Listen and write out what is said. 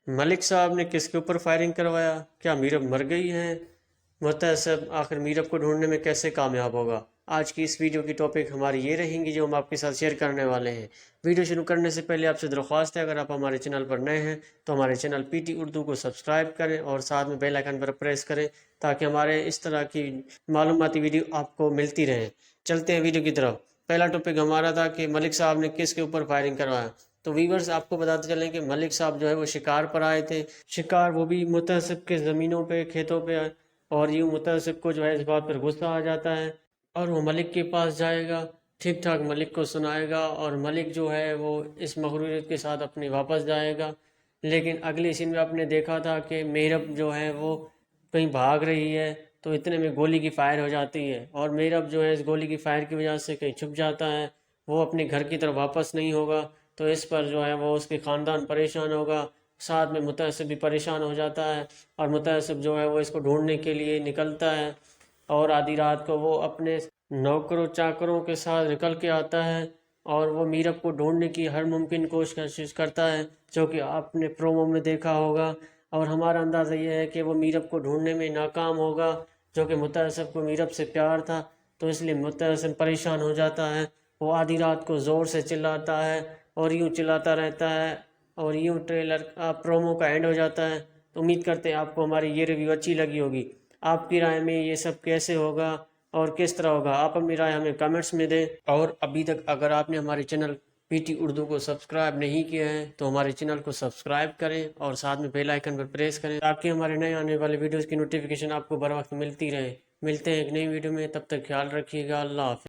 ملک صاحب نے کس کے اوپر فائرنگ کروایا؟ کیا میرب مر گئی ہے؟ متعصب آخر میرب کو ڈھونڈنے میں کیسے کامیاب ہوگا؟ آج کی اس ویڈیو کی ٹاپک ہماری یہ رہیں گی جو ہم آپ کے ساتھ شیئر کرنے والے ہیں۔ ویڈیو شروع کرنے سے پہلے آپ سے درخواست ہے، اگر آپ ہمارے چینل پر نئے ہیں تو ہمارے چینل پی ٹی اردو کو سبسکرائب کریں اور ساتھ میں بیل آئیکن پر پریس کریں تاکہ ہمارے اس طرح کی معلوماتی ویڈیو آپ کو ملتی رہیں۔ چلتے ہیں ویڈیو کی طرف۔ پہلا ٹاپک ہمارا تھا کہ ملک صاحب نے کس کے اوپر فائرنگ کروایا۔ تو ویورز آپ کو بتاتے چلیں کہ ملک صاحب جو ہے وہ شکار پر آئے تھے، شکار وہ بھی متعصب کے زمینوں پہ، کھیتوں پہ، اور یوں متعصب کو جو ہے اس بات پر غصہ آ جاتا ہے اور وہ ملک کے پاس جائے گا، ٹھیک ٹھاک ملک کو سنائے گا اور ملک جو ہے وہ اس مغروریت کے ساتھ اپنی واپس جائے گا۔ لیکن اگلی سین میں آپ نے دیکھا تھا کہ میرب جو ہے وہ کہیں بھاگ رہی ہے تو اتنے میں گولی کی فائر ہو جاتی ہے اور میرب جو ہے اس گولی کی فائر کی وجہ سے کہیں چھپ جاتا ہے، وہ اپنے گھر کی طرف واپس نہیں ہوگا تو اس پر جو ہے وہ اس کے خاندان پریشان ہوگا، ساتھ میں متعصب بھی پریشان ہو جاتا ہے اور متعصب جو ہے وہ اس کو ڈھونڈنے کے لیے نکلتا ہے اور آدھی رات کو وہ اپنے نوکروں چاکروں کے ساتھ نکل کے آتا ہے اور وہ میرب کو ڈھونڈنے کی ہر ممکن کوشش کرتا ہے، جو کہ آپ نے پرومو میں دیکھا ہوگا، اور ہمارا اندازہ یہ ہے کہ وہ میرب کو ڈھونڈنے میں ناکام ہوگا، جو کہ متعصب کو میرب سے پیار تھا تو اس لیے متعصب پریشان ہو جاتا ہے، وہ آدھی رات کو زور سے چلاتا ہے اور یوں چلاتا رہتا ہے اور یوں ٹریلر پرومو کا اینڈ ہو جاتا ہے۔ تو امید کرتے ہیں آپ کو ہماری یہ ریویو اچھی لگی ہوگی۔ آپ کی رائے میں یہ سب کیسے ہوگا اور کس طرح ہوگا، آپ اپنی رائے ہمیں کمنٹس میں دیں، اور ابھی تک اگر آپ نے ہمارے چینل پی ٹی اردو کو سبسکرائب نہیں کیا ہے تو ہمارے چینل کو سبسکرائب کریں اور ساتھ میں بیل آئیکن پر پریس کریں تاکہ ہمارے نئے آنے والے ویڈیوز کی نوٹیفیکیشن آپ کو بر وقت ملتی رہے۔ ملتے ہیں ایک نئی ویڈیو میں، تب تک خیال رکھیے گا، اللہ حافظ۔